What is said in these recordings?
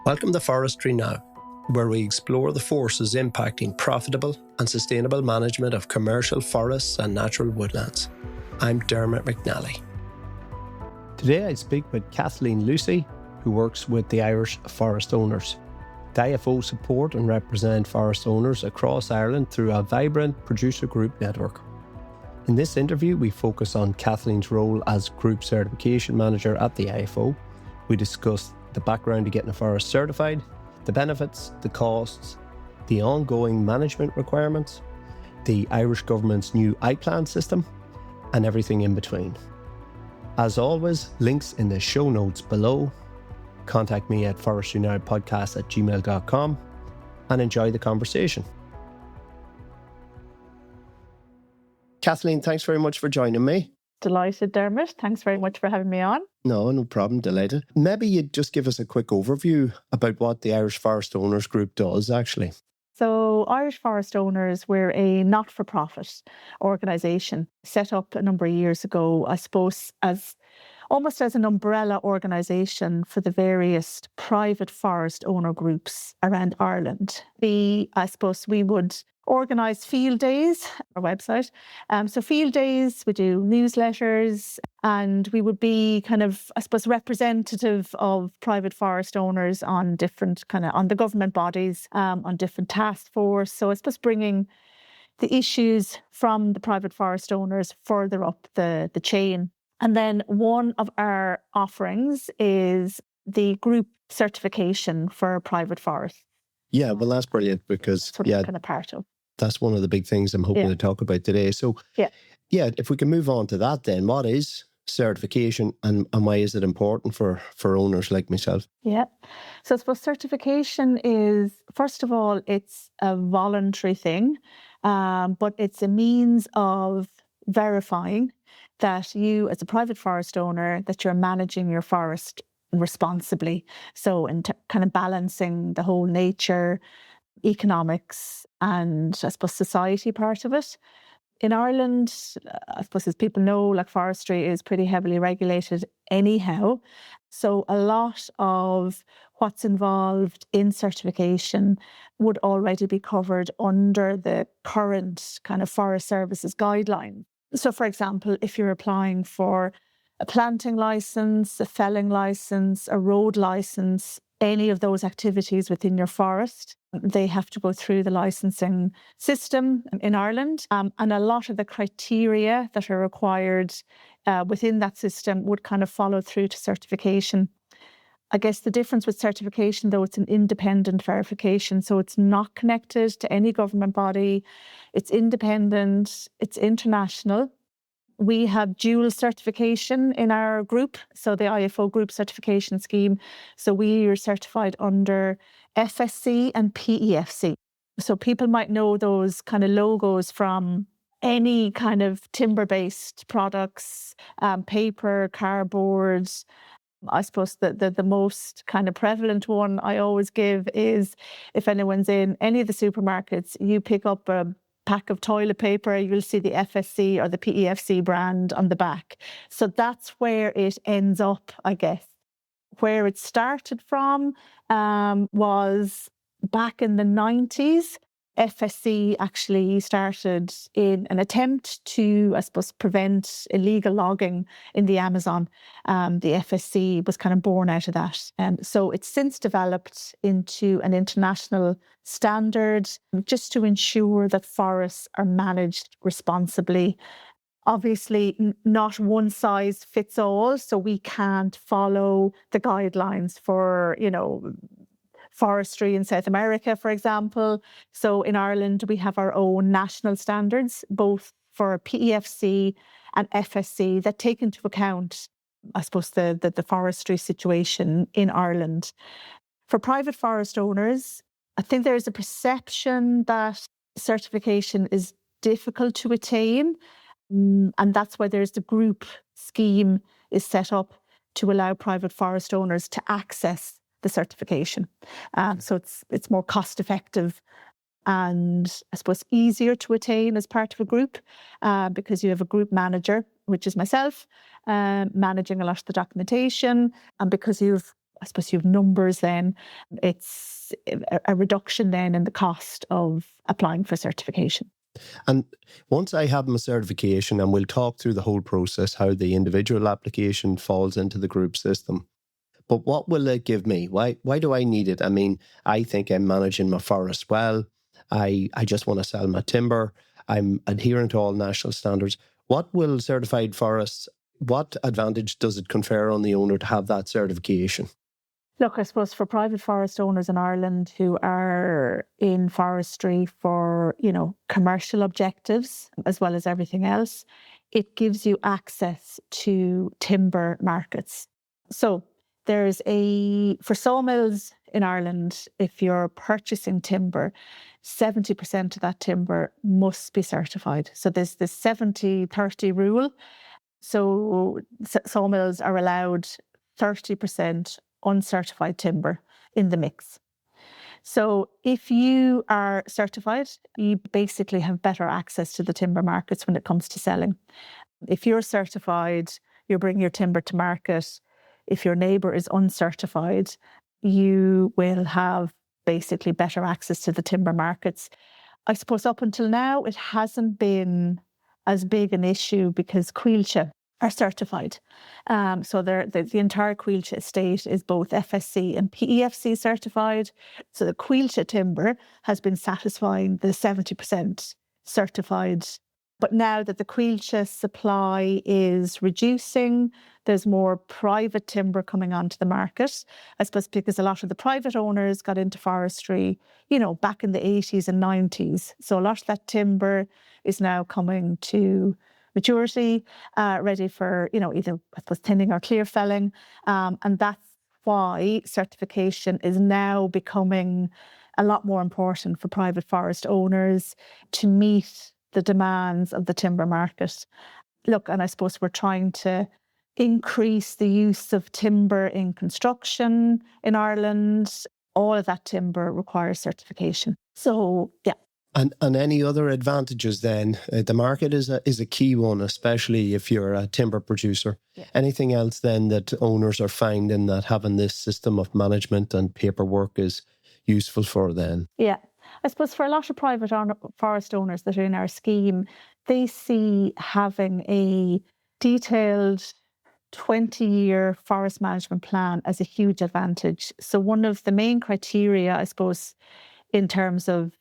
Welcome to Forestry Now, where we explore the forces impacting profitable and sustainable management of commercial forests and natural woodlands. I'm Dermot McNally. Today I speak with Kathleen Lucey, who works with the Irish Forest Owners. The IFO support and represent forest owners across Ireland through a vibrant producer group network. In this interview, we focus on Kathleen's role as Group Certification Manager at the IFO. We discuss the background to getting a forest certified, the benefits, the costs, the ongoing management requirements, the Irish Government's new IPlan system, and everything in between. As always, links in the show notes below. Contact me at forestrynowpodcast@gmail.com and enjoy the conversation. Kathleen, thanks very much for joining me. Delighted, Dermot. Thanks very much for having me on. No problem. Delighted. Maybe you'd just give us a quick overview about what the Irish Forest Owners Group does, actually. So Irish Forest Owners, we're a not-for-profit organisation set up a number of years ago, I suppose, as almost as an umbrella organisation for the various private forest owner groups around Ireland. We would organise field days, our website. So field days, we do newsletters, and we would be representative of private forest owners on different on the government bodies, on different task force. So I suppose bringing the issues from the private forest owners further up the chain. And then one of our offerings is the group certification for private forests. Yeah, well, that's brilliant because part of. That's one of the big things I'm hoping to talk about today. So, if we can move on to that then, what is certification and why is it important for owners like myself? Yeah. So I suppose certification is, first of all, it's a voluntary thing, but it's a means of verifying that you, as a private forest owner, that you're managing your forest responsibly. So in balancing the whole nature, economics, and I suppose society part of it. In Ireland, I suppose as people know, forestry is pretty heavily regulated anyhow. So a lot of what's involved in certification would already be covered under the current Forest Services guideline. So for example, if you're applying for a planting licence, a felling licence, a road licence, any of those activities within your forest, they have to go through the licensing system in Ireland. And a lot of the criteria that are required within that system would follow through to certification. I guess the difference with certification, though, it's an independent verification. So it's not connected to any government body. It's independent. It's international. We have dual certification in our group, so the IFO group certification scheme. So we are certified under FSC and PEFC. So people might know those logos from any timber-based products, paper, cardboard. I suppose the most prevalent one I always give is if anyone's in any of the supermarkets, you pick up a pack of toilet paper, you'll see the FSC or the PEFC brand on the back. So that's where it ends up, I guess. Where it started from was back in the 90s. FSC actually started in an attempt to, I suppose, prevent illegal logging in the Amazon. The FSC was born out of that. So it's since developed into an international standard just to ensure that forests are managed responsibly. Obviously, not one size fits all, so we can't follow the guidelines for, forestry in South America, for example. So in Ireland, we have our own national standards, both for PEFC and FSC, that take into account, I suppose, the forestry situation in Ireland. For private forest owners, I think there is a perception that certification is difficult to attain, and that's why there's the group scheme is set up to allow private forest owners to access the certification. So it's more cost effective and I suppose easier to attain as part of a group because you have a group manager, which is myself, managing a lot of the documentation, and because you've I suppose you have numbers then. It's a reduction then in the cost of applying for certification. And once I have my certification, and we'll talk through the whole process, how the individual application falls into the group system. But what will it give me? Why do I need it? I mean, I think I'm managing my forest well. I just want to sell my timber. I'm adhering to all national standards. What will certified forests, what advantage does it confer on the owner to have that certification? Look, I suppose for private forest owners in Ireland who are in forestry for, commercial objectives as well as everything else, it gives you access to timber markets. So for sawmills in Ireland, if you're purchasing timber, 70% of that timber must be certified. So there's this 70-30 rule. So sawmills are allowed 30% uncertified timber in the mix. So if you are certified, you basically have better access to the timber markets when it comes to selling. If you're certified, you bring your timber to market. If your neighbour is uncertified, you will have basically better access to the timber markets. I suppose up until now, it hasn't been as big an issue because Coillte are certified. So the entire Coillte estate is both FSC and PEFC certified. So the Coillte timber has been satisfying the 70% certified. But now that the Coillte supply is reducing, there's more private timber coming onto the market. I suppose because a lot of the private owners got into forestry, back in the 80s and 90s. So a lot of that timber is now coming to maturity, ready for, either, I suppose, thinning or clear felling. And that's why certification is now becoming a lot more important for private forest owners to meet the demands of the timber market. Look, and I suppose we're trying to increase the use of timber in construction in Ireland. All of that timber requires certification. So, yeah. And any other advantages then? The market is a key one, especially if you're a timber producer. Yeah. Anything else then that owners are finding that having this system of management and paperwork is useful for then? Yeah. I suppose for a lot of private forest owners that are in our scheme, they see having a detailed 20-year forest management plan as a huge advantage. So one of the main criteria, I suppose, in terms of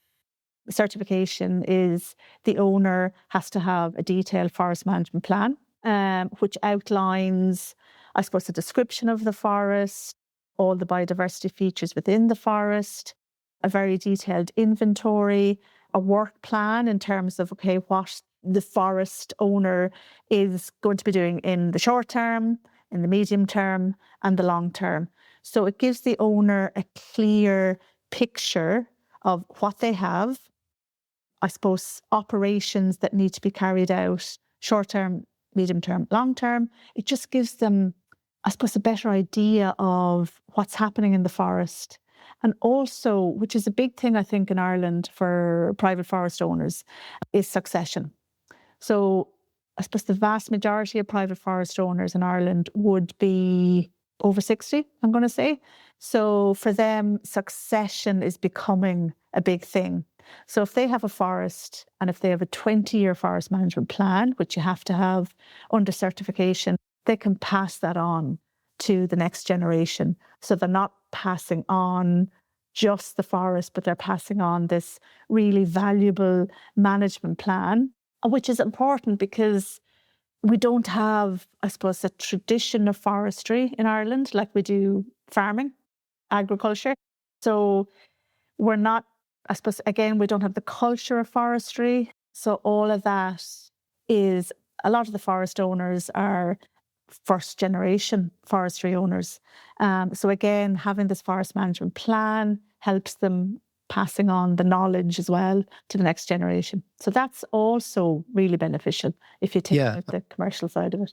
certification is the owner has to have a detailed forest management plan, which outlines, I suppose, a description of the forest, all the biodiversity features within the forest, a very detailed inventory, a work plan in terms of, what the forest owner is going to be doing in the short term, in the medium term, and the long term. So it gives the owner a clear picture of what they have, I suppose, operations that need to be carried out, short term, medium term, long term. It just gives them, I suppose, a better idea of what's happening in the forest. And also, which is a big thing, I think, in Ireland for private forest owners, is succession. So I suppose the vast majority of private forest owners in Ireland would be over 60, I'm going to say. So for them, succession is becoming a big thing. So if they have a forest and if they have a 20-year forest management plan, which you have to have under certification, they can pass that on to the next generation. So they're not passing on just the forest, but they're passing on this really valuable management plan, which is important because we don't have, I suppose, a tradition of forestry in Ireland like we do farming, agriculture. So we're not, I suppose, again, we don't have the culture of forestry. So all of that is, a lot of the forest owners are first generation forestry owners. So again, having this forest management plan helps them passing on the knowledge as well to the next generation. So that's also really beneficial if you take out the commercial side of it.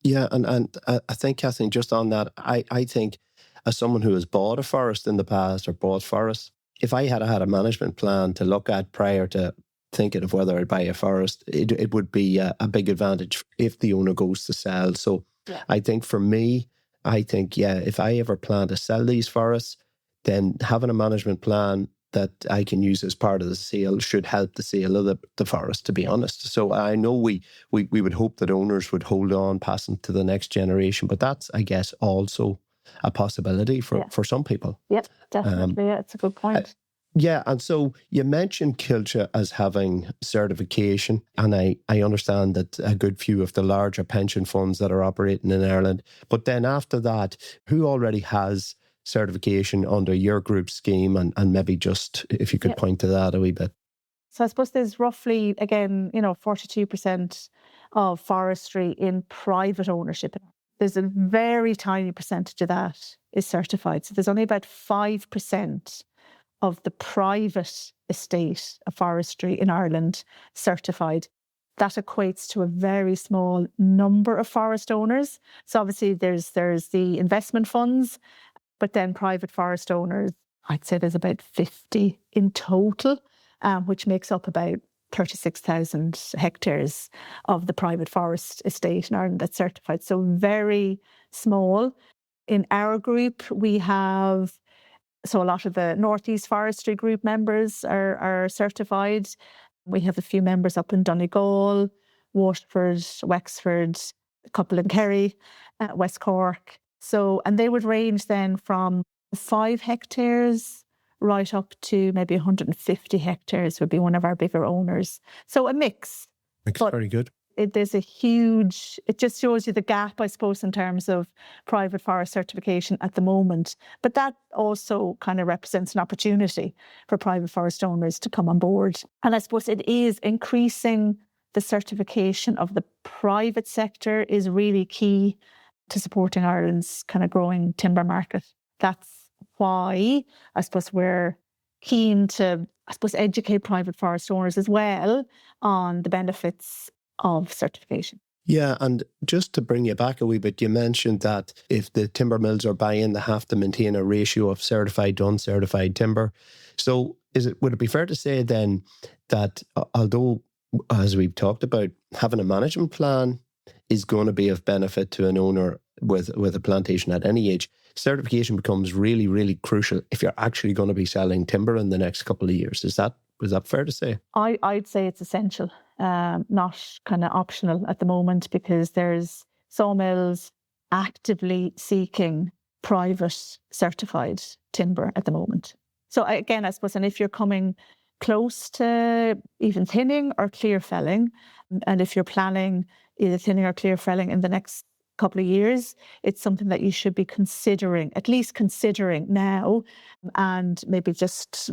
Yeah, and I think, Kathleen, just on that, I think as someone who has bought a forest in the past or bought forests, if I had had a management plan to look at prior to thinking of whether I'd buy a forest, it would be a big advantage if the owner goes to sell. So I think for me, I think, if I ever plan to sell these forests, then having a management plan that I can use as part of the sale should help the sale of the forest, to be honest. So I know we would hope that owners would hold on, passing to the next generation, but that's, I guess, also a possibility for some people. Yep, definitely. It's a good point. And so you mentioned Kilcha as having certification, and I understand that a good few of the larger pension funds that are operating in Ireland. But then after that, who already has certification under your group scheme, and maybe just if you could point to that a wee bit. So I suppose there's roughly, again, 42% of forestry in private ownership. There's a very tiny percentage of that is certified. So there's only about 5% of the private estate of forestry in Ireland certified. That equates to a very small number of forest owners. So obviously there's the investment funds, but then private forest owners, I'd say there's about 50 in total, which makes up about 36,000 hectares of the private forest estate in Ireland that's certified. So very small. In our group, we have, so a lot of the Northeast Forestry Group members are certified. We have a few members up in Donegal, Waterford, Wexford, a couple in Kerry, West Cork. So, and they would range then from 5 hectares right up to maybe 150 hectares would be one of our bigger owners. So a mix. Very good. There's a huge, it just shows you the gap, I suppose, in terms of private forest certification at the moment. But that also kind of represents an opportunity for private forest owners to come on board. And I suppose it is increasing the certification of the private sector is really key to supporting Ireland's kind of growing timber market. That's why I suppose we're keen to, educate private forest owners as well on the benefits of certification. Yeah, and just to bring you back a wee bit, you mentioned that if the timber mills are buying, they have to maintain a ratio of certified to uncertified timber. So would it be fair to say then that although, as we've talked about, having a management plan is going to be of benefit to an owner with a plantation at any age, certification becomes really, really crucial if you're actually going to be selling timber in the next couple of years. Is that fair to say? I'd say it's essential, not kind of optional at the moment, because there's sawmills actively seeking private certified timber at the moment. So again, I suppose, and if you're coming close to even thinning or clear felling, and if you're planning either thinning or clear felling in the next couple of years, it's something that you should be considering, at least considering now, and maybe just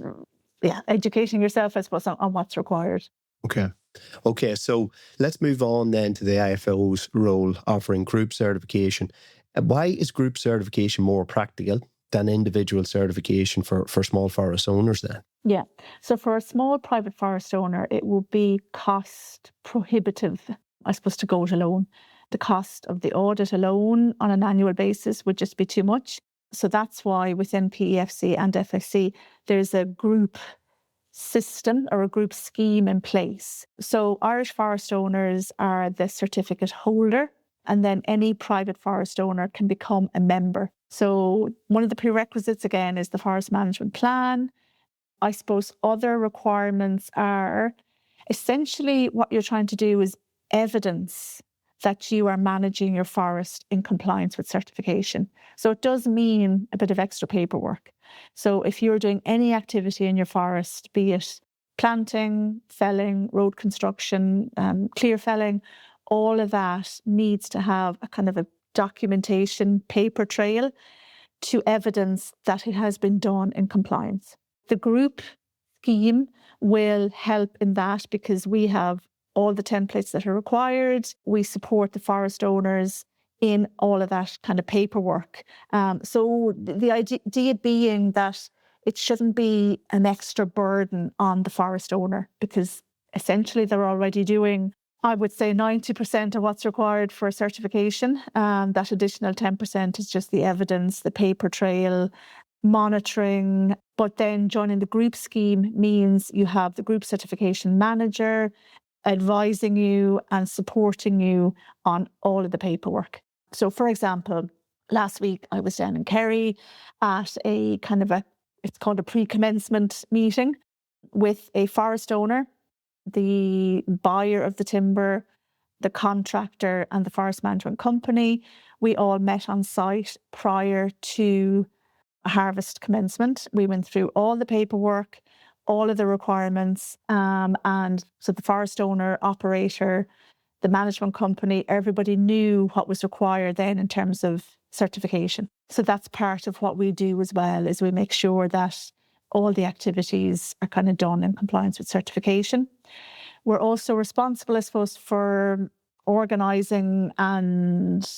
educating yourself, I suppose, on what's required. Okay, so let's move on then to the IFO's role offering group certification. Why is group certification more practical than individual certification for small forest owners then? Yeah, so for a small private forest owner, it will be cost prohibitive, I suppose, to go it alone. The cost of the audit alone on an annual basis would just be too much. So that's why within PEFC and FSC, there's a group system or a group scheme in place. So Irish forest owners are the certificate holder, and then any private forest owner can become a member. So one of the prerequisites, again, is the forest management plan. I suppose other requirements are essentially what you're trying to do is evidence that you are managing your forest in compliance with certification. So it does mean a bit of extra paperwork. So if you're doing any activity in your forest, be it planting, felling, road construction, clear felling, all of that needs to have a kind of a documentation paper trail to evidence that it has been done in compliance. The group scheme will help in that because we have all the templates that are required. We support the forest owners in all of that kind of paperwork. So the idea being that it shouldn't be an extra burden on the forest owner, because essentially they're already doing, I would say, 90% of what's required for certification. That additional 10% is just the evidence, the paper trail, monitoring. But then joining the group scheme means you have the group certification manager advising you and supporting you on all of the paperwork. So for example, Last week, I was down in Kerry at a kind of it's called a pre-commencement meeting with a forest owner, the buyer of the timber, the contractor and the forest management company. We all met on site prior to harvest commencement. We went through all the paperwork, all of the requirements, and so the forest owner, operator, the management company, everybody knew what was required then in terms of certification. So that's part of what we do as well, is we make sure that all the activities are kind of done in compliance with certification. We're also responsible, I suppose, for organising and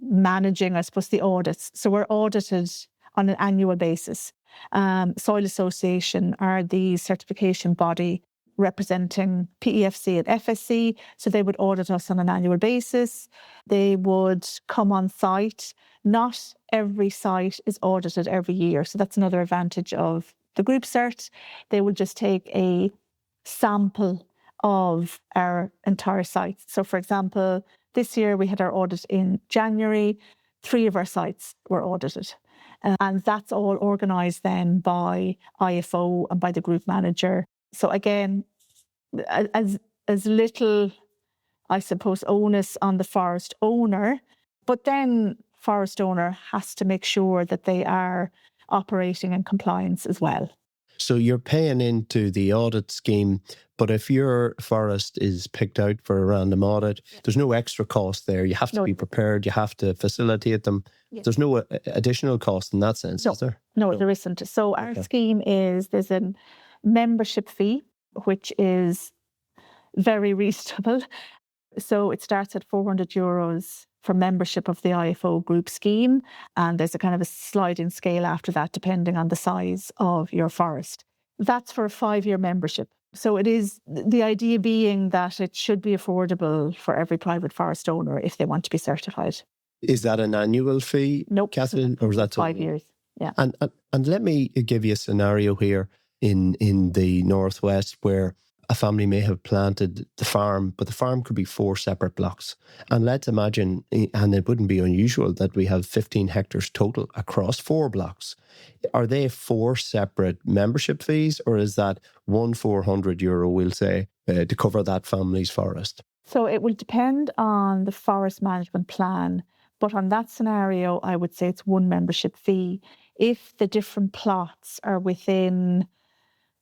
managing, I suppose, the audits. So we're audited on an annual basis. Soil Association are the certification body representing PEFC and FSC. So they would audit us on an annual basis. They would come on site. Not every site is audited every year. So that's another advantage of the group cert. They will just take a sample of our entire site. So for example, this year we had our audit in January. 3 of our sites were audited. And that's all organised then by IFO and by the group manager. So again, as little, I suppose, onus on the forest owner, but then forest owner has to make sure that they are operating in compliance as well. So you're paying into the audit scheme, but if your forest is picked out for a random audit, there's no extra cost there. You have to be prepared. You have to facilitate them. Yes. There's no additional cost in that sense, is there? No, there isn't. So our scheme is, there's a membership fee, which is very reasonable. So it starts at €400 for membership of the IFO group scheme. And there's a kind of a sliding scale after that, depending on the size of your forest. That's for a 5-year membership. So it is, the idea being that it should be affordable for every private forest owner if they want to be certified. Is that an annual fee, nope, Kathleen? Or is that 5 years? Yeah. And let me give you a scenario here in the Northwest where a family may have planted the farm, but the farm could be 4 separate blocks. And let's imagine, and it wouldn't be unusual, that we have 15 hectares total across 4 blocks. Are they 4 separate membership fees, or is that one €400, we'll say, to cover that family's forest? So it will depend on the forest management plan. But on that scenario, I would say it's one membership fee. If the different plots are within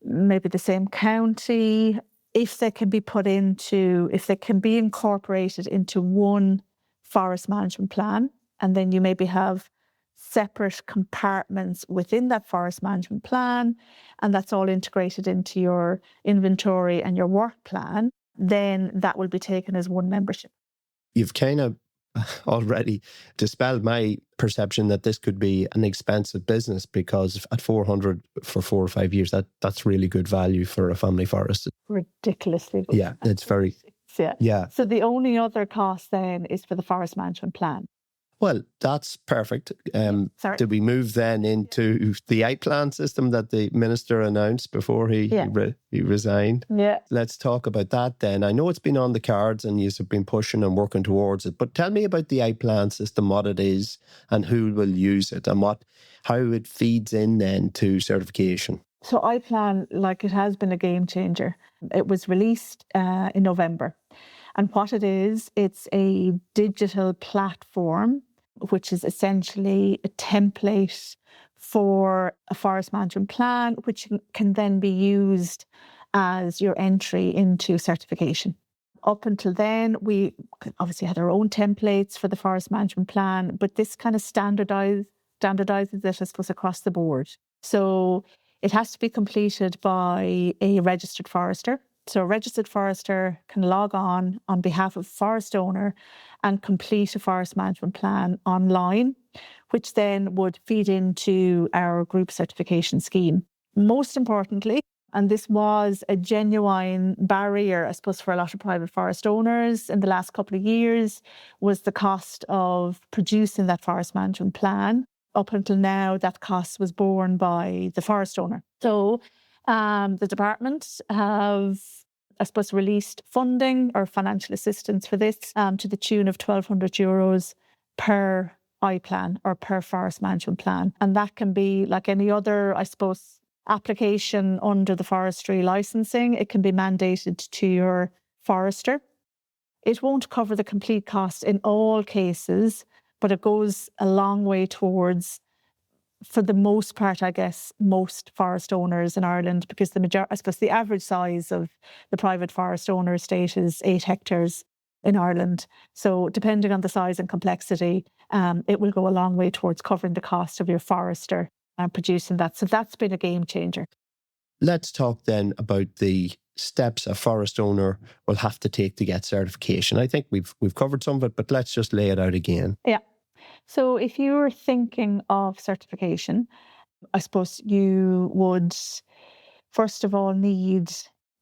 maybe the same county, if they can be incorporated into one forest management plan, and then you maybe have separate compartments within that forest management plan, and that's all integrated into your inventory and your work plan, then that will be taken as one membership. You've kind of already dispelled my perception that this could be an expensive business, because at 400 for 4 or 5 years, that's really good value for a family forest. Ridiculously good. Yeah, it's very... Yeah. So the only other cost then is for the forest management plan. Well, that's perfect. Did we move then into the IPlan system that the minister announced before he resigned? Yeah. Let's talk about that then. I know it's been on the cards and you've been pushing and working towards it, but tell me about the IPlan system, what it is and who will use it, and how it feeds in then to certification. So IPlan, it has been a game changer. It was released in November. And what it is, it's a digital platform, which is essentially a template for a forest management plan, which can then be used as your entry into certification. Up until then, we obviously had our own templates for the forest management plan, but this kind of standardizes it, I suppose, across the board. So it has to be completed by a registered forester. So a registered forester can log on behalf of a forest owner and complete a forest management plan online, which then would feed into our group certification scheme. Most importantly, and this was a genuine barrier, I suppose, for a lot of private forest owners in the last couple of years, was the cost of producing that forest management plan. Up until now, that cost was borne by the forest owner. So the department have, I suppose, released funding or financial assistance for this to the tune of €1,200 per IPlan or per forest management plan. And that can be like any other, I suppose, application under the forestry licensing. It can be mandated to your forester. It won't cover the complete cost in all cases, but it goes a long way towards, for the most part, I guess, most forest owners in Ireland, because I suppose the average size of the private forest owner estate is 8 hectares in Ireland. So depending on the size and complexity, it will go a long way towards covering the cost of your forester and producing that. So that's been a game changer. Let's talk then about the steps a forest owner will have to take to get certification. I think we've covered some of it, but let's just lay it out again. Yeah. So if you're thinking of certification, I suppose you would first of all need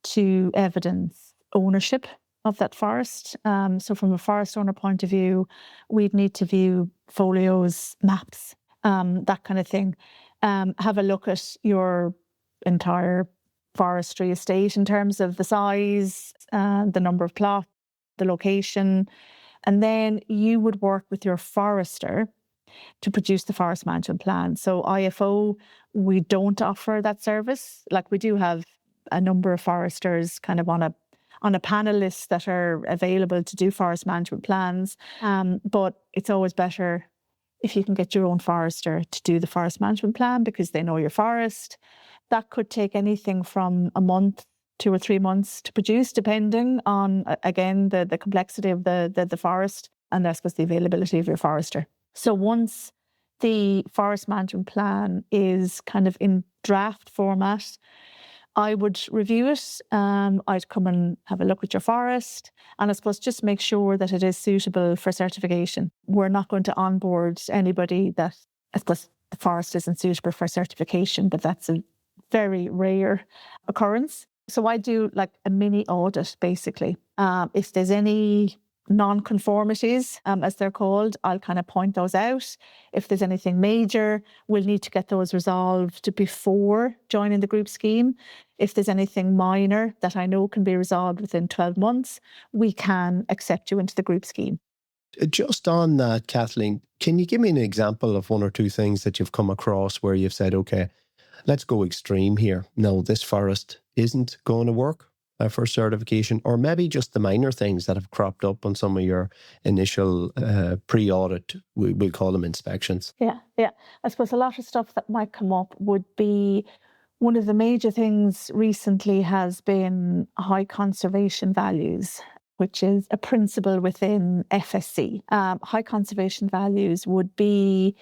to evidence ownership of that forest. So from a forest owner point of view, we'd need to view folios, maps, that kind of thing. Have a look at your entire forestry estate in terms of the size, the number of plots, the location. And then you would work with your forester to produce the forest management plan. So IFO, we don't offer that service. Like, we do have a number of foresters kind of on a panel list that are available to do forest management plans. But it's always better if you can get your own forester to do the forest management plan, because they know your forest. That could take anything from a month, 2 or 3 months to produce, depending on, again, the complexity of the forest and, I suppose, the availability of your forester. So once the forest management plan is kind of in draft format, I would review it. I'd come and have a look at your forest, and I suppose just make sure that it is suitable for certification. We're not going to onboard anybody that, I suppose, the forest isn't suitable for certification, but that's a very rare occurrence. So I do like a mini audit, basically. If there's any non-conformities, as they're called, I'll kind of point those out. If there's anything major, we'll need to get those resolved before joining the group scheme. If there's anything minor that I know can be resolved within 12 months, we can accept you into the group scheme. Just on that, Kathleen, can you give me an example of 1 or 2 things that you've come across where you've said, okay, let's go extreme here. No, this forest isn't going to work for certification, or maybe just the minor things that have cropped up on some of your initial pre-audit, we'll call them inspections. Yeah. I suppose a lot of stuff that might come up would be, one of the major things recently has been high conservation values, which is a principle within FSC. High conservation values would be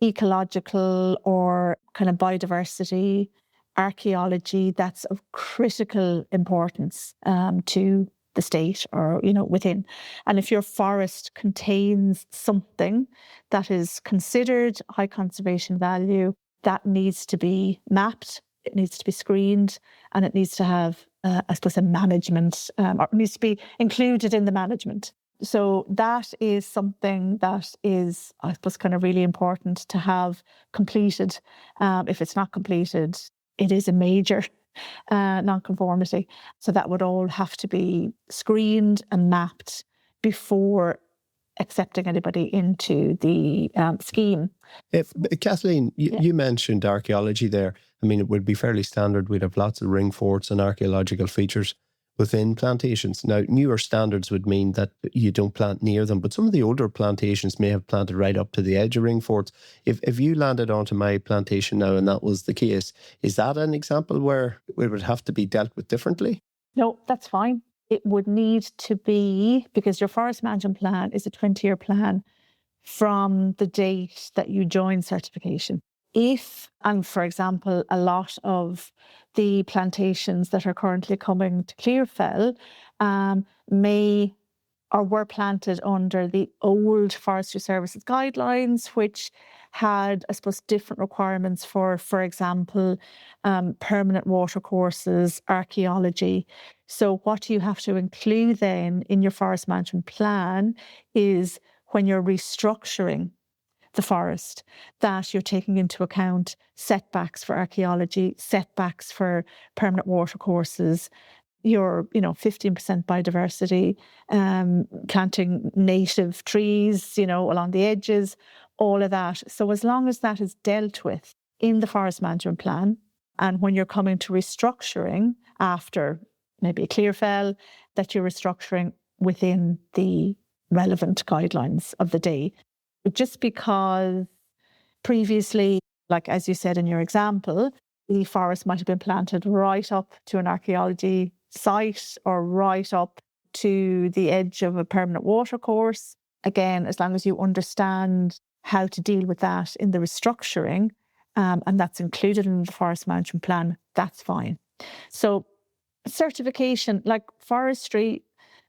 ecological or kind of biodiversity, archaeology, that's of critical importance to the state or, within. And if your forest contains something that is considered high conservation value, that needs to be mapped, it needs to be screened, and it needs to have, I suppose, a management, or it needs to be included in the management. So that is something that is, I suppose, kind of really important to have completed. If it's not completed, it is a major non-conformity. So that would all have to be screened and mapped before accepting anybody into the scheme. Kathleen, you mentioned archaeology there. I mean, it would be fairly standard. We'd have lots of ring forts and archaeological features within plantations. Now, newer standards would mean that you don't plant near them, but some of the older plantations may have planted right up to the edge of ring forts. If you landed onto my plantation now and that was the case, is that an example where it would have to be dealt with differently? No, that's fine. It would need to be, because your forest management plan is a 20-year plan from the date that you join certification. If, and for example, a lot of the plantations that are currently coming to Clearfell may or were planted under the old Forestry Services guidelines, which had, I suppose, different requirements for example, permanent watercourses, archaeology. So what you have to include then in your forest management plan is, when you're restructuring the forest, that you're taking into account setbacks for archaeology, setbacks for permanent watercourses, your 15% biodiversity, planting native trees, along the edges, all of that. So as long as that is dealt with in the forest management plan, and when you're coming to restructuring after maybe a clear fell, that you're restructuring within the relevant guidelines of the day. Just because previously, like as you said in your example, the forest might have been planted right up to an archaeology site or right up to the edge of a permanent watercourse. Again, as long as you understand how to deal with that in the restructuring, and that's included in the forest management plan, that's fine. So certification, like forestry,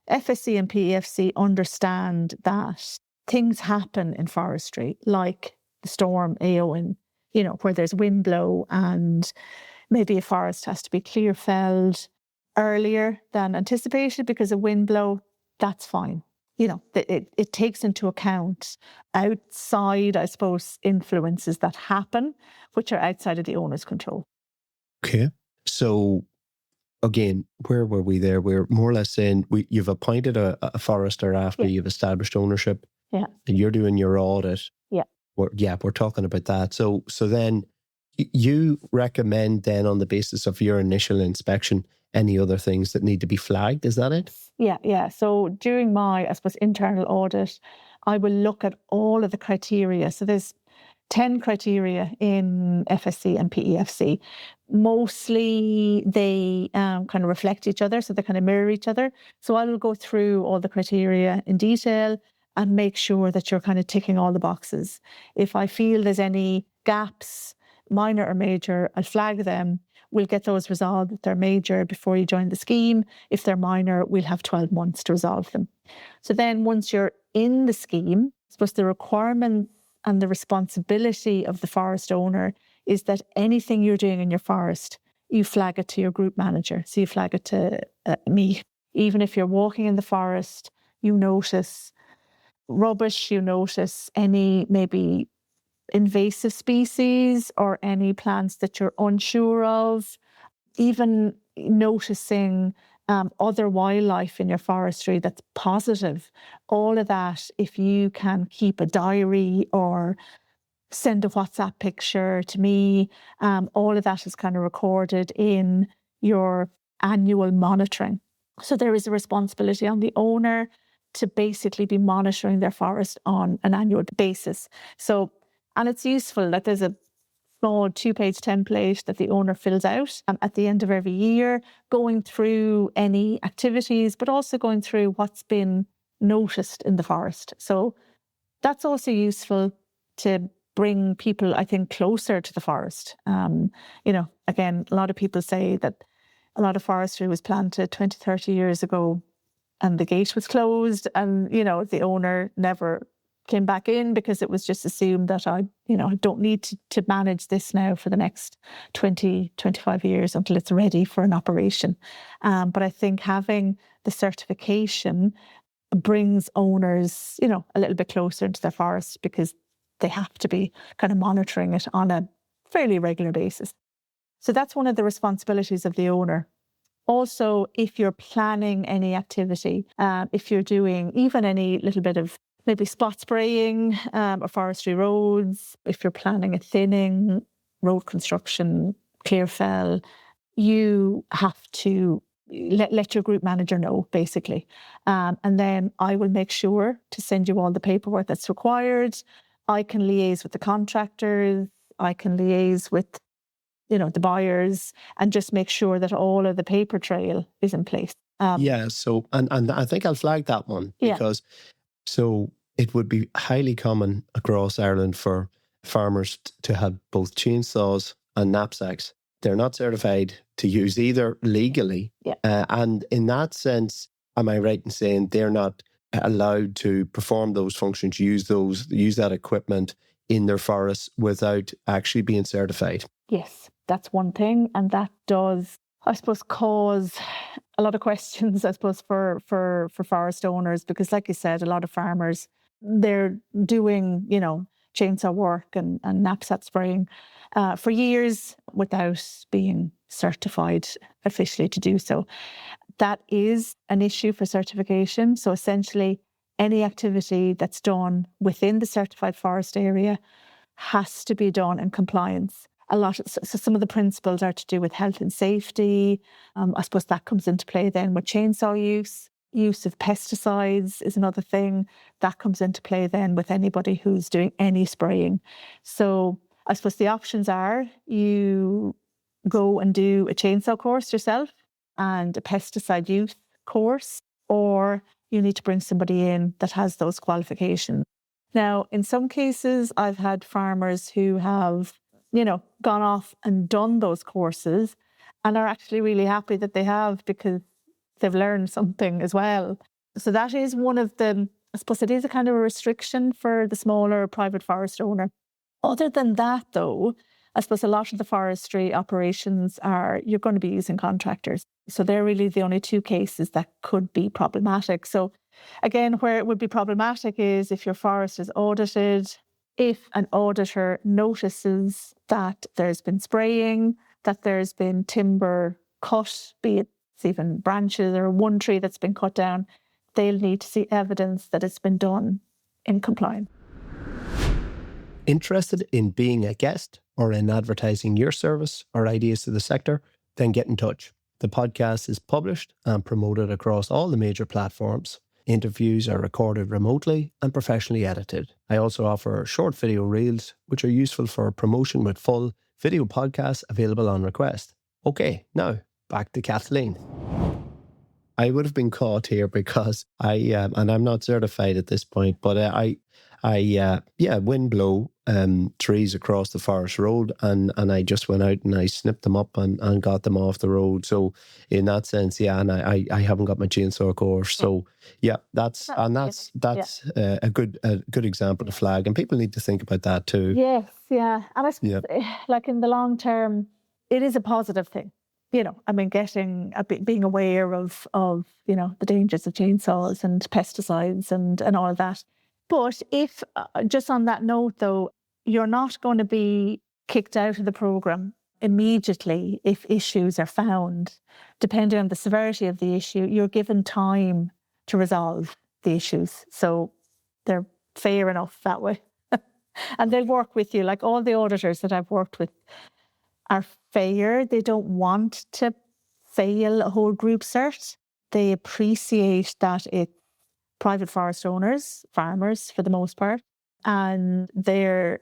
FSC and PEFC understand that things happen in forestry, like the storm Éowyn, where there's wind blow and maybe a forest has to be clear felled earlier than anticipated because of wind blow. That's fine. It takes into account outside, I suppose, influences that happen, which are outside of the owner's control. Okay. So again, where were we there? We're more or less saying you've appointed a forester after you've established ownership. Yeah. And you're doing your audit. Yeah. We're talking about that. So then you recommend then on the basis of your initial inspection, any other things that need to be flagged. Is that it? Yeah. So during my, I suppose, internal audit, I will look at all of the criteria. So there's 10 criteria in FSC and PEFC. Mostly they kind of reflect each other, so they kind of mirror each other. So I will go through all the criteria in detail and make sure that you're kind of ticking all the boxes. If I feel there's any gaps, minor or major, I'll flag them. We'll get those resolved if they're major before you join the scheme. If they're minor, we'll have 12 months to resolve them. So then once you're in the scheme, I suppose the requirement and the responsibility of the forest owner is that anything you're doing in your forest, you flag it to your group manager. So you flag it to me. Even if you're walking in the forest, you notice rubbish, you notice any maybe invasive species or any plants that you're unsure of, even noticing other wildlife in your forestry that's positive. All of that, if you can keep a diary or send a WhatsApp picture to me, all of that is kind of recorded in your annual monitoring. So there is a responsibility on the owner to basically be monitoring their forest on an annual basis. So, and it's useful that there's a small 2-page template that the owner fills out at the end of every year, going through any activities, but also going through what's been noticed in the forest. So that's also useful to bring people, I think, closer to the forest. Again, a lot of people say that a lot of forestry was planted 20, 30 years ago and the gate was closed and, the owner never came back in because it was just assumed that I don't need to manage this now for the next 20, 25 years until it's ready for an operation. But I think having the certification brings owners, a little bit closer into their forest because they have to be kind of monitoring it on a fairly regular basis. So that's one of the responsibilities of the owner. Also, if you're planning any activity, if you're doing even any little bit of maybe spot spraying or forestry roads, if you're planning a thinning, road construction, clear fell, you have to let your group manager know, basically. And then I will make sure to send you all the paperwork that's required. I can liaise with the contractors. I can liaise with, the buyers and just make sure that all of the paper trail is in place. So, and I think I'll flag that one because so it would be highly common across Ireland for farmers to have both chainsaws and knapsacks. They're not certified to use either legally. And in that sense, am I right in saying they're not allowed to perform those functions, use that equipment in their forests without actually being certified? Yes, that's one thing. And that does, I suppose, cause a lot of questions, I suppose, for forest owners, because like you said, a lot of farmers, they're doing, chainsaw work and knapsack spraying for years without being certified officially to do so. That is an issue for certification. So essentially, any activity that's done within the certified forest area has to be done in compliance. So some of the principles are to do with health and safety. I suppose that comes into play then with chainsaw use. Use of pesticides is another thing that comes into play then with anybody who's doing any spraying. So I suppose the options are you go and do a chainsaw course yourself and a pesticide use course, or you need to bring somebody in that has those qualifications. Now, in some cases, I've had farmers who have, gone off and done those courses and are actually really happy that they have, because they've learned something as well. So that is one of the, I suppose it is a kind of a restriction for the smaller private forest owner. Other than that, though, I suppose a lot of the forestry operations you're going to be using contractors. So they're really the only two cases that could be problematic. So again, where it would be problematic is if your forest is audited, if an auditor notices that there's been spraying, that there's been timber cut, be it even branches or one tree that's been cut down, they'll need to see evidence that it's been done in compliance. Interested in being a guest or in advertising your service or ideas to the sector? Then get in touch. The podcast is published and promoted across all the major platforms. Interviews are recorded remotely and professionally edited. I also offer short video reels, which are useful for promotion with full video podcasts available on request. Okay, now back to Kathleen. I would have been caught here because and I'm not certified at this point, but wind blow trees across the forest road, and I just went out and I snipped them up and got them off the road. So in that sense, and I haven't got my chainsaw course. So that's a good example to flag, and people need to think about that too. Yes, yeah, and I suppose like in the long term, it is a positive thing. Being aware of the dangers of chainsaws and pesticides and all that. But if, just on that note though, you're not going to be kicked out of the programme immediately if issues are found. Depending on the severity of the issue, you're given time to resolve the issues. So they're fair enough that way. And they'll work with you. Like all the auditors that I've worked with are fair. They don't want to fail a whole group cert. They appreciate that it's private forest owners, farmers for the most part, and they're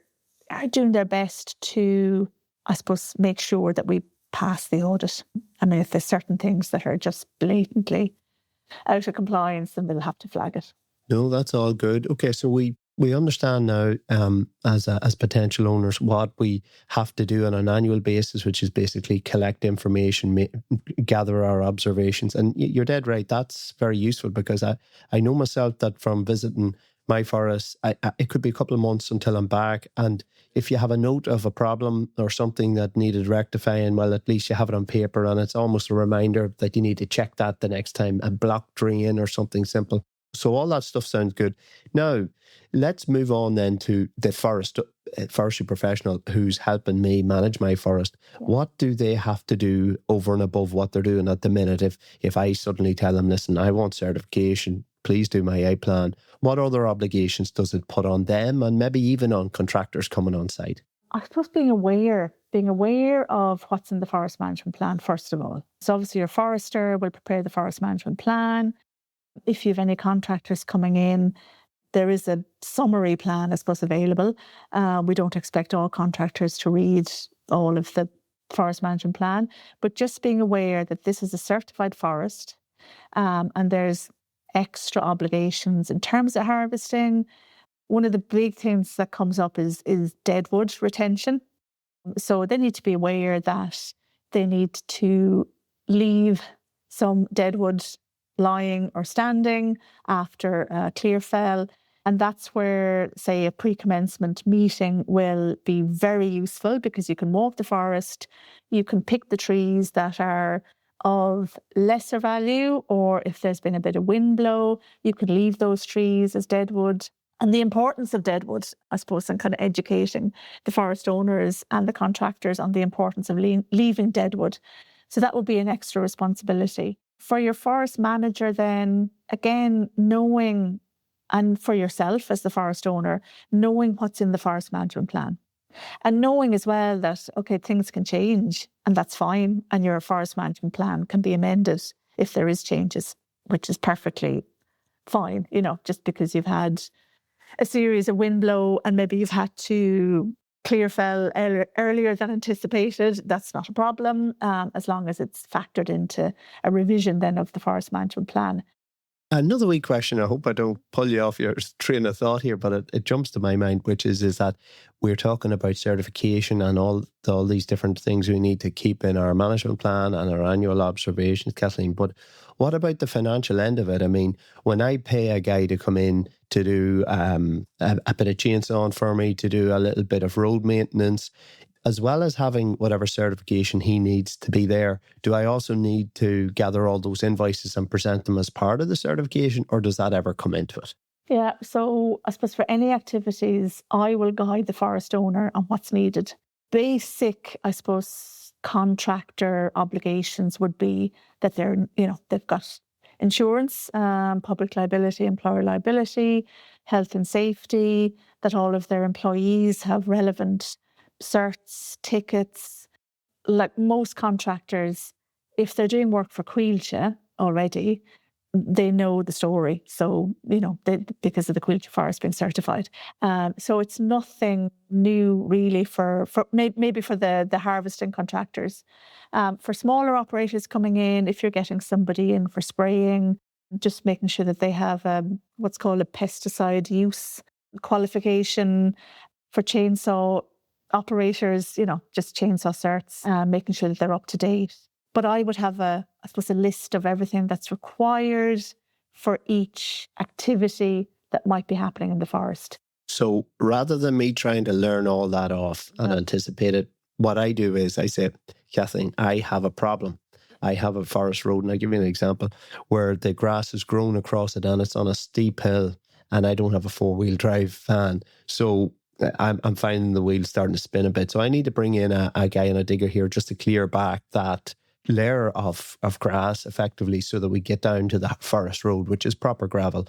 doing their best to, I suppose, make sure that we pass the audit. I mean, if there's certain things that are just blatantly out of compliance, then we'll have to flag it. No, that's all good. Okay, so we understand now as potential owners what we have to do on an annual basis, which is basically collect information, gather our observations. And you're dead right. That's very useful, because I know myself that from visiting my forest, it could be a couple of months until I'm back. And if you have a note of a problem or something that needed rectifying, well, at least you have it on paper, and it's almost a reminder that you need to check that the next time, a block drain or something simple. So all that stuff sounds good. Now, let's move on then to the forestry professional who's helping me manage my forest. Yeah. What do they have to do over and above what they're doing at the minute? If I suddenly tell them, listen, I want certification, please do my IPlan, what other obligations does it put on them, and maybe even on contractors coming on site? I suppose being aware of what's in the forest management plan, first of all. So obviously your forester will prepare the forest management plan. If you have any contractors coming in, there is a summary plan, I suppose, available. We don't expect all contractors to read all of the forest management plan, but just being aware that this is a certified forest, and there's extra obligations in terms of harvesting. One of the big things that comes up is deadwood retention. So they need to be aware that they need to leave some deadwood lying or standing after clear fell. And that's where, say, a pre-commencement meeting will be very useful, because you can walk the forest, you can pick the trees that are of lesser value, or if there's been a bit of wind blow, you can leave those trees as deadwood. And the importance of deadwood, I suppose, and kind of educating the forest owners and the contractors on the importance of leaving deadwood. So that will be an extra responsibility. For your forest manager then, again, knowing and for yourself as the forest owner, knowing what's in the forest management plan. And knowing as well that, okay, things can change and that's fine. And your forest management plan can be amended if there is changes, which is perfectly fine, just because you've had a series of wind blow and maybe you've had to clear fell earlier than anticipated. That's not a problem, as long as it's factored into a revision then of the forest management plan. Another wee question, I hope I don't pull you off your train of thought here, but it jumps to my mind, which is that we're talking about certification and all these different things we need to keep in our management plan and our annual observations, Kathleen. But what about the financial end of it? I mean, when I pay a guy to come in to do a bit of chainsawing for me, to do a little bit of road maintenance, as well as having whatever certification he needs to be there, do I also need to gather all those invoices and present them as part of the certification, or does that ever come into it? Yeah, so I suppose for any activities, I will guide the forest owner on what's needed. Basic, I suppose, contractor obligations would be that they've got insurance, public liability, employer liability, health and safety, that all of their employees have relevant certs, tickets. Like most contractors, if they're doing work for Coillte already, they know the story. So, because of the Coillte Forest being certified. So it's nothing new really for maybe for the harvesting contractors. For smaller operators coming in, if you're getting somebody in for spraying, just making sure that they have what's called a pesticide use qualification. For chainsaw operators, just chainsaw certs, making sure that they're up to date. But I would have a list of everything that's required for each activity that might be happening in the forest. So rather than me trying to learn all that off and anticipate it, what I do is I say, Kathleen, I have a problem. I have a forest road, and I'll give you an example, where the grass has grown across it and it's on a steep hill, and I don't have a 4-wheel drive van. So I'm finding the wheels starting to spin a bit. So I need to bring in a guy and a digger here just to clear back that layer of grass effectively, so that we get down to the forest road, which is proper gravel.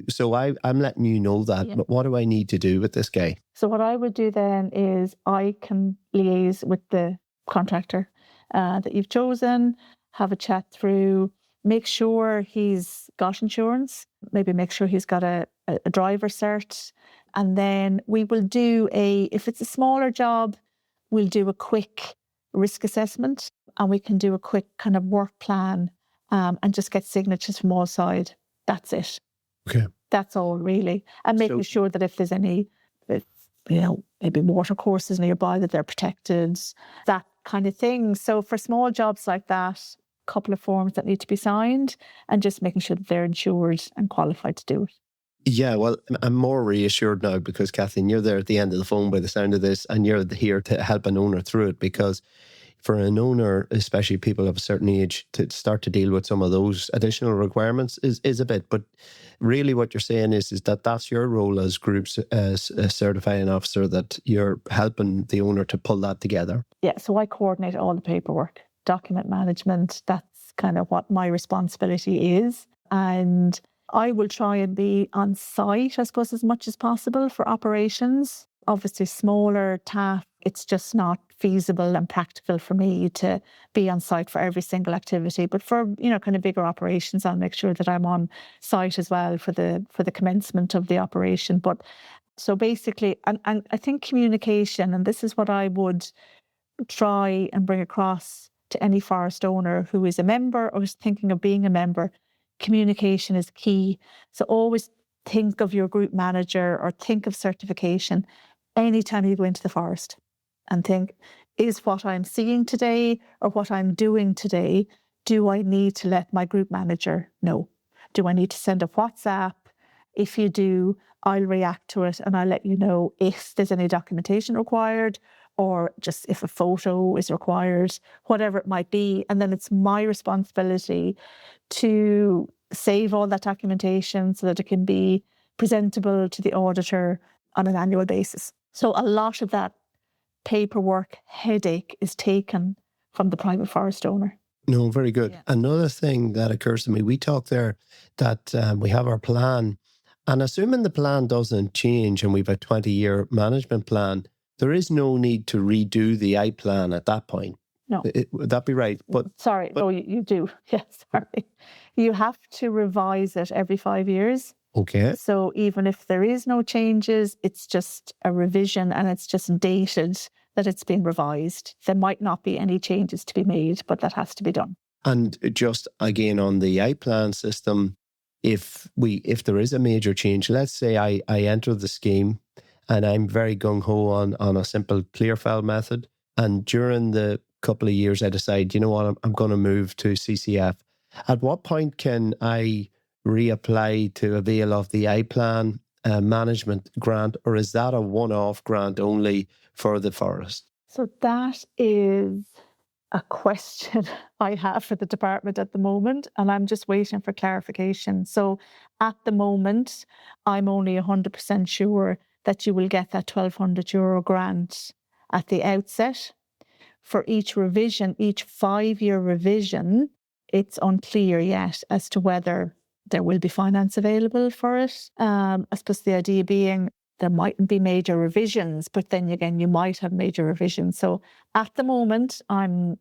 So I'm letting you know that. Yeah. But what do I need to do with this guy? So what I would do then is I can liaise with the contractor that you've chosen, have a chat through, make sure he's got insurance, maybe make sure he's got a driver cert. And then we will do if it's a smaller job, we'll do a quick risk assessment, and we can do a quick kind of work plan and just get signatures from all sides. That's it. Okay. That's all really. And making sure that if there's any, maybe water courses nearby, that they're protected, that kind of thing. So for small jobs like that, a couple of forms that need to be signed, and just making sure that they're insured and qualified to do it. Yeah, well, I'm more reassured now because, Kathleen, you're there at the end of the phone by the sound of this, and you're here to help an owner through it, because for an owner, especially people of a certain age, to start to deal with some of those additional requirements is a bit. But really what you're saying is that that's your role as groups, as a certifying officer, that you're helping the owner to pull that together. Yeah, so I coordinate all the paperwork, document management. That's kind of what my responsibility is. And I will try and be on site, I suppose, as much as possible for operations. Obviously, smaller tasks, it's just not feasible and practical for me to be on site for every single activity. But for, kind of bigger operations, I'll make sure that I'm on site as well for the commencement of the operation. But so basically, and I think communication, and this is what I would try and bring across to any forest owner who is a member or is thinking of being a member, communication is key. So always think of your group manager or think of certification anytime you go into the forest, and think, is what I'm seeing today or what I'm doing today, do I need to let my group manager know? Do I need to send a WhatsApp? If you do, I'll react to it and I'll let you know if there's any documentation required, or just if a photo is required, whatever it might be. And then it's my responsibility to save all that documentation so that it can be presentable to the auditor on an annual basis. So a lot of that paperwork headache is taken from the private forest owner. No, very good. Yeah. Another thing that occurs to me, we talked there that we have our plan, And assuming the plan doesn't change and we've a 20-year management plan, there is no need to redo the IPlan at that point. No. Would that be right? Sorry, no, you do. Yes, sorry. You have to revise it every 5 years. Okay. So even if there is no changes, it's just a revision and it's just dated that it's been revised. There might not be any changes to be made, but that has to be done. And just again on the IPlan system, if there is a major change, let's say I enter the scheme and I'm very gung-ho on a simple clear file method, and during the couple of years I decide, you know what, I'm going to move to CCF. At what point can I reapply to avail of the IPlan management grant, or is that a one-off grant only for the forest? So that is a question I have for the department at the moment, and I'm just waiting for clarification. So at the moment, I'm only 100% sure that you will get that €1,200 grant at the outset. For each revision, each 5-year revision, it's unclear yet as to whether there will be finance available for it. I suppose the idea being there mightn't be major revisions, but then again, you might have major revisions. So at the moment, I'm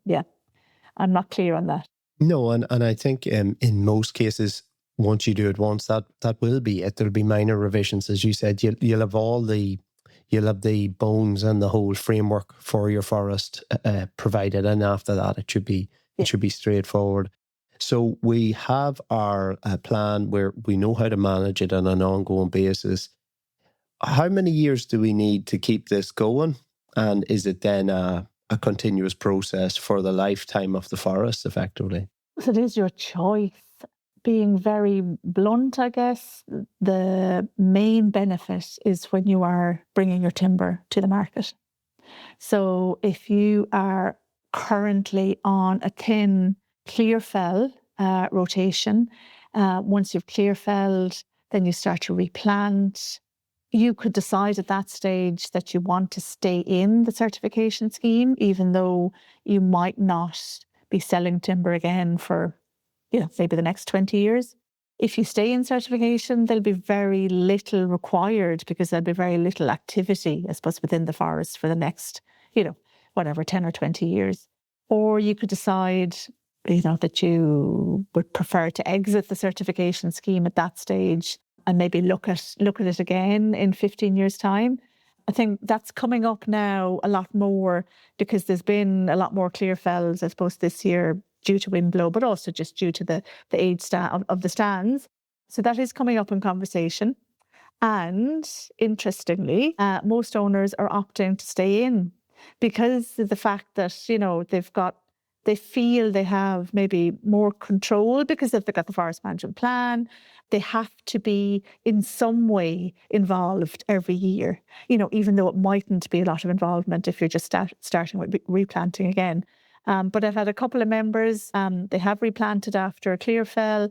not clear on that. No, and I think in most cases, once you do it once, that will be it. There'll be minor revisions, as you said. You'll have the bones and the whole framework for your forest provided, and after that, it should be straightforward. So we have our plan where we know how to manage it on an ongoing basis. How many years do we need to keep this going? And is it then a continuous process for the lifetime of the forest, effectively? So it is your choice. Being very blunt, I guess, the main benefit is when you are bringing your timber to the market. So if you are currently on a thin clear fell rotation, once you've clear felled, then you start to replant. You could decide at that stage that you want to stay in the certification scheme, even though you might not be selling timber again for, maybe the next 20 years. If you stay in certification, there'll be very little required because there'll be very little activity, I suppose, within the forest for the next, 10 or 20 years. Or you could decide, that you would prefer to exit the certification scheme at that stage and maybe look at it again in 15 years' time. I think that's coming up now a lot more because there's been a lot more clear fells, I suppose, this year due to wind blow, but also just due to the age of the stands. So that is coming up in conversation. And interestingly, most owners are opting to stay in because of the fact that, they feel they have maybe more control because if they've got the forest management plan, they have to be in some way involved every year, even though it mightn't be a lot of involvement if you're just starting with replanting again. But I've had a couple of members, they have replanted after a clear fell,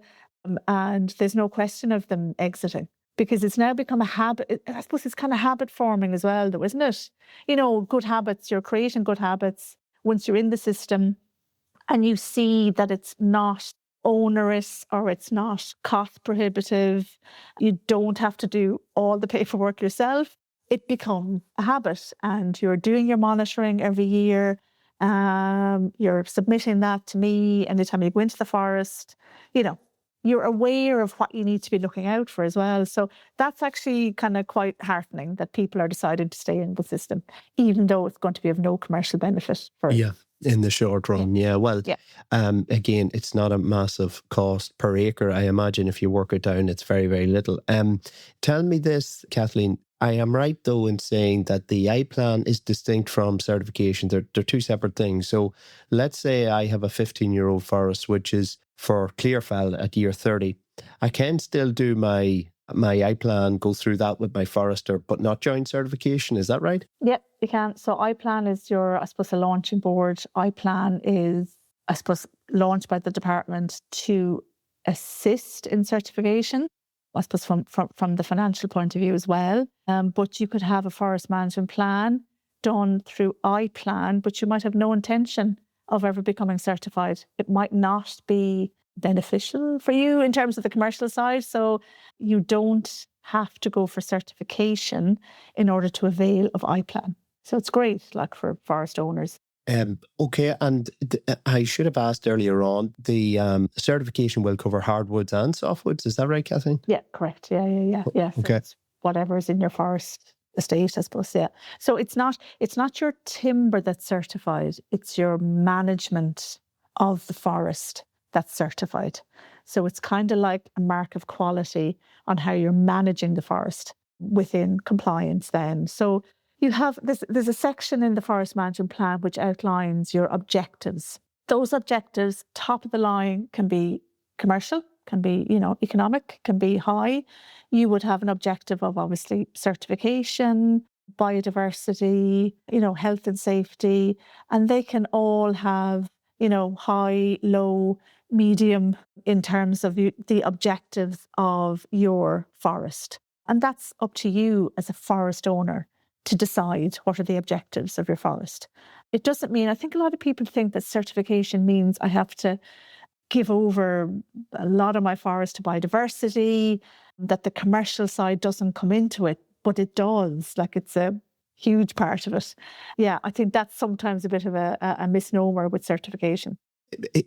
and there's no question of them exiting because it's now become a habit. I suppose it's kind of habit forming as well, though, isn't it? Good habits, you're creating good habits once you're in the system and you see that it's not onerous or it's not cost prohibitive. You don't have to do all the paperwork yourself. It becomes a habit and you're doing your monitoring every year. You're submitting that to me anytime you go into the forest. You're aware of what you need to be looking out for as well. So that's actually kind of quite heartening that people are deciding to stay in the system, even though it's going to be of no commercial benefit for Yeah, in the short run. Yeah. Well, again, it's not a massive cost per acre. I imagine if you work it down, it's very, very little. Tell me this, Kathleen. I am right, though, in saying that the IPlan is distinct from certification. They're two separate things. So let's say I have a 15-year-old forest, which is for clear fell at year 30. I can still do my IPlan, go through that with my forester, but not join certification. Is that right? Yep, you can. So IPlan is your, I suppose, a launching board. IPlan is, I suppose, launched by the department to assist in certification. I suppose from the financial point of view as well. But you could have a forest management plan done through IPlan, but you might have no intention of ever becoming certified. It might not be beneficial for you in terms of the commercial side. So you don't have to go for certification in order to avail of IPlan. So it's great, like for forest owners. Okay, and I should have asked earlier on, the certification will cover hardwoods and softwoods. Is that right, Kathleen? Yeah, correct. Yeah. So Okay. it's whatever's in your forest estate, I suppose. Yeah. So it's not your timber that's certified. It's your management of the forest that's certified. So it's kind of like a mark of quality on how you're managing the forest within compliance then. So you have there's a section in the forest management plan which outlines your objectives. Those objectives, top of the line, can be commercial, can be, economic, can be high. You would have an objective of obviously certification, biodiversity, health and safety, and they can all have, high, low, medium in terms of the objectives of your forest. And that's up to you as a forest owner to decide what are the objectives of your forest. It doesn't mean, I think a lot of people think that certification means I have to give over a lot of my forest to biodiversity, that the commercial side doesn't come into it, but it does. Like, it's a huge part of it. Yeah, I think that's sometimes a bit of a misnomer with certification.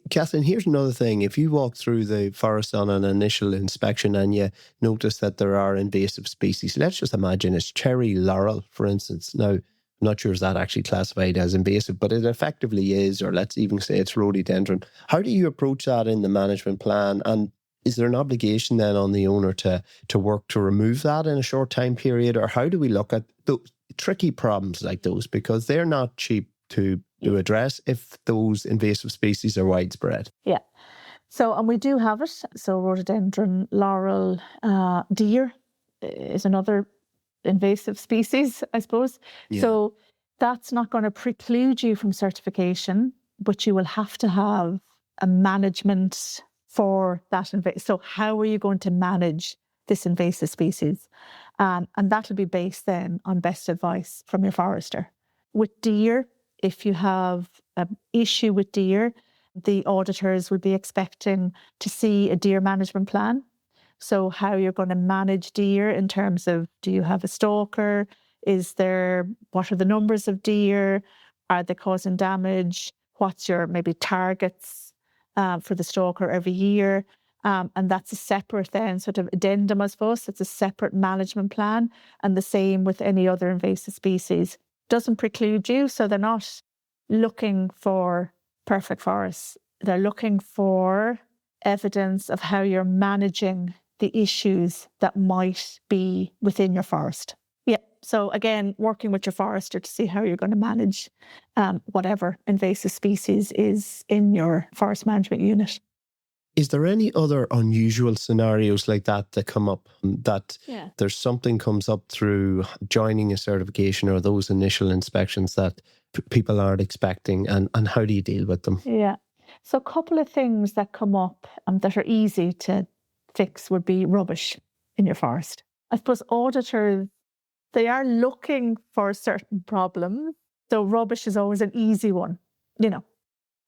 Kathleen, here's another thing. If you walk through the forest on an initial inspection and you notice that there are invasive species, let's just imagine it's cherry laurel, for instance. Now, I'm not sure is that actually classified as invasive, but it effectively is, or let's even say it's rhododendron. How do you approach that in the management plan? And is there an obligation then on the owner to work to remove that in a short time period? Or how do we look at those tricky problems like those? Because they're not cheap to address if those invasive species are widespread. Yeah. So, and we do have it. So rhododendron, laurel, deer is another invasive species, I suppose. Yeah. So that's not going to preclude you from certification, but you will have to have a management for that. So how are you going to manage this invasive species? And that'll be based then on best advice from your forester. With deer, if you have an issue with deer, the auditors would be expecting to see a deer management plan. So how you're going to manage deer in terms of, do you have a stalker? What are the numbers of deer? Are they causing damage? What's your maybe targets for the stalker every year? And that's a separate then sort of addendum, I suppose. It's a separate management plan. And the same with any other invasive species. Doesn't preclude you. So they're not looking for perfect forests. They're looking for evidence of how you're managing the issues that might be within your forest. Yeah. So again, working with your forester to see how you're going to manage whatever invasive species is in your forest management unit. Is there any other unusual scenarios like that come up, that there's something comes up through joining a certification or those initial inspections that people aren't expecting, and how do you deal with them? Yeah. So a couple of things that come up that are easy to fix would be rubbish in your forest. I suppose auditors, they are looking for certain problems. So rubbish is always an easy one.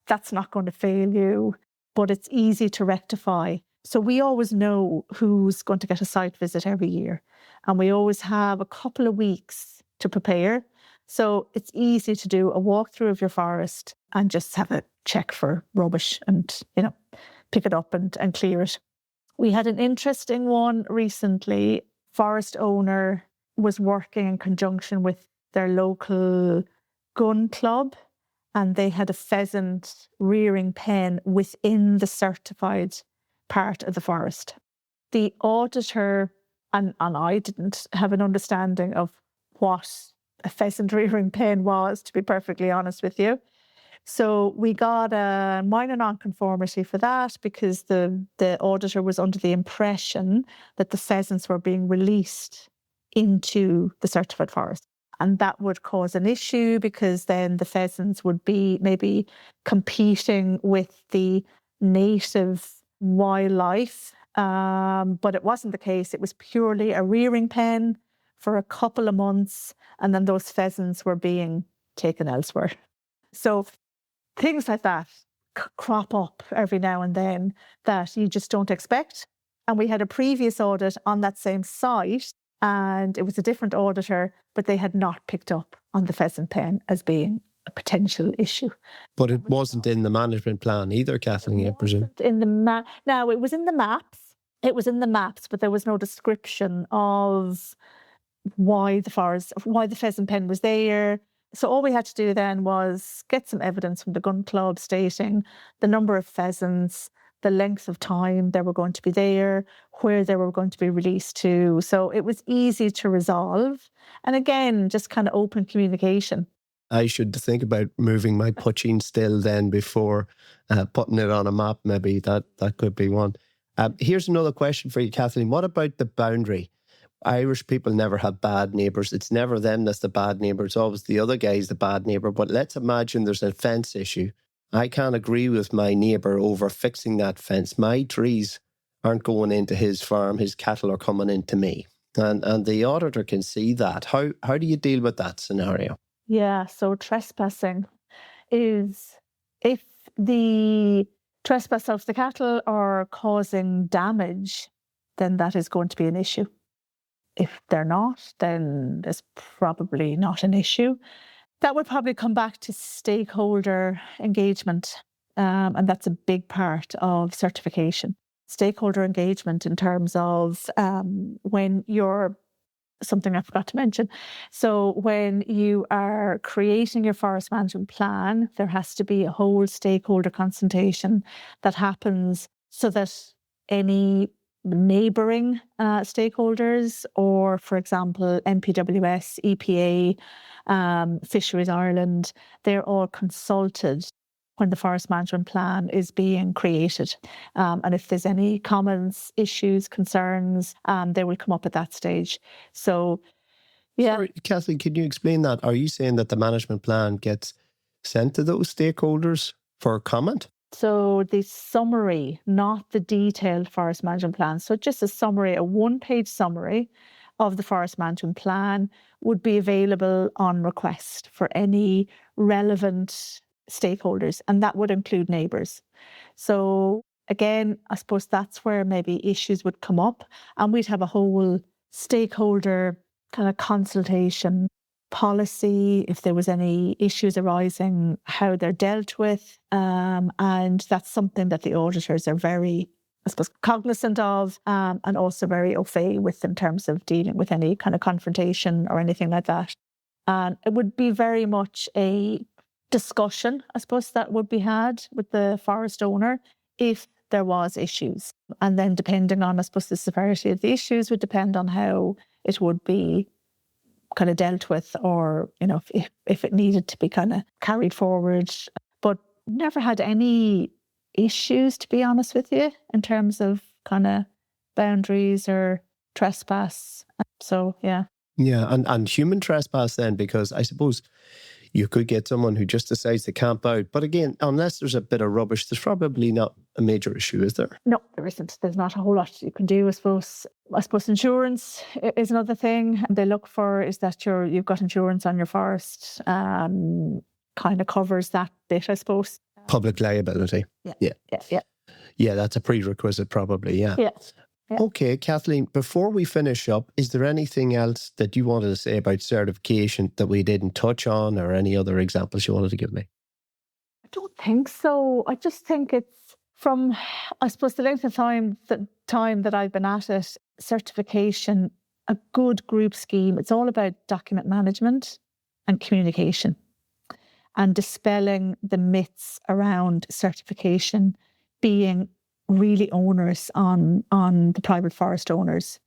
That's not going to fail you, but it's easy to rectify. So we always know who's going to get a site visit every year. And we always have a couple of weeks to prepare. So it's easy to do a walkthrough of your forest and just have a check for rubbish and, pick it up and clear it. We had an interesting one recently. Forest owner was working in conjunction with their local gun club, and they had a pheasant rearing pen within the certified part of the forest. The auditor, and I didn't have an understanding of what a pheasant rearing pen was, to be perfectly honest with you. So we got a minor non-conformity for that because the auditor was under the impression that the pheasants were being released into the certified forest. And that would cause an issue because then the pheasants would be maybe competing with the native wildlife. But it wasn't the case. It was purely a rearing pen for a couple of months, and then those pheasants were being taken elsewhere. So things like that crop up every now and then that you just don't expect. And we had a previous audit on that same site, and it was a different auditor, but they had not picked up on the pheasant pen as being a potential issue. But it wasn't in the management plan either, Kathleen, I presume. No, it was in the maps. It was in the maps, but there was no description of why the pheasant pen was there. So all we had to do then was get some evidence from the gun club stating the number of pheasants, the length of time they were going to be there, where they were going to be released to. So it was easy to resolve. And again, just kind of open communication. I should think about moving my poaching still then before putting it on a map. Maybe that could be one. Here's another question for you, Kathleen. What about the boundary? Irish people never have bad neighbours. It's never them that's the bad neighbour. It's always the other guy's the bad neighbour. But let's imagine there's a fence issue. I can't agree with my neighbour over fixing that fence. My trees aren't going into his farm. His cattle are coming into me. And the auditor can see that. How do you deal with that scenario? Yeah, so trespassing is if the trespass of the cattle are causing damage, then that is going to be an issue. If they're not, then there's probably not an issue. That would probably come back to stakeholder engagement, and that's a big part of certification. Stakeholder engagement in terms of when you're, something I forgot to mention. So when you are creating your forest management plan, there has to be a whole stakeholder consultation that happens so that any neighbouring stakeholders, or for example, MPWS, EPA, Fisheries Ireland, they're all consulted when the forest management plan is being created. And if there's any comments, issues, concerns, they will come up at that stage. So, yeah. Sorry, Kathleen, can you explain that? Are you saying that the management plan gets sent to those stakeholders for comment? So the summary, not the detailed forest management plan. So just a summary, a one-page summary of the forest management plan would be available on request for any relevant stakeholders, and that would include neighbours. So again, I suppose that's where maybe issues would come up, and we'd have a whole stakeholder kind of consultation policy, if there was any issues arising, how they're dealt with. And that's something that the auditors are very, I suppose, cognizant of, and also very au fait with in terms of dealing with any kind of confrontation or anything like that. And it would be very much a discussion, I suppose, that would be had with the forest owner if there was issues. And then depending on, I suppose, the severity of the issues would depend on how it would be kind of dealt with, or, you know, if it needed to be kind of carried forward. But never had any issues, to be honest with you, in terms of kind of boundaries or trespass. So, yeah. Yeah, and human trespass then, because I suppose you could get someone who just decides to camp out. But again, unless there's a bit of rubbish, there's probably not a major issue, is there? No, there isn't. There's not a whole lot you can do, I suppose. I suppose insurance is another thing they look for, is that you've got insurance on your forest. Kind of covers that bit, I suppose. Public liability. Yeah, that's a prerequisite probably, yeah. Yeah. Okay, Kathleen, before we finish up, is there anything else that you wanted to say about certification that we didn't touch on, or any other examples you wanted to give me? I don't think so. I just think it's from, I suppose, the length of time that I've been at it, certification, a good group scheme. It's all about document management and communication and dispelling the myths around certification being really onerous on the private forest owners.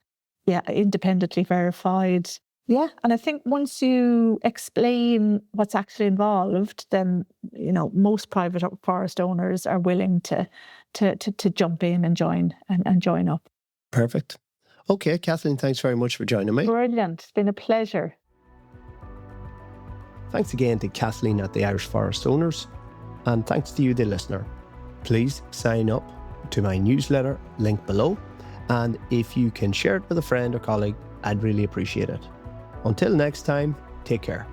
Yeah, independently verified. Yeah, and I think once you explain what's actually involved, then, you know, most private forest owners are willing to jump in and join up. Perfect. Okay, Kathleen, thanks very much for joining me. Brilliant. It's been a pleasure. Thanks again to Kathleen at the Irish Forest Owners, and thanks to you, the listener. Please sign up to my newsletter, link below, and if you can share it with a friend or colleague, I'd really appreciate it. Until next time, take care.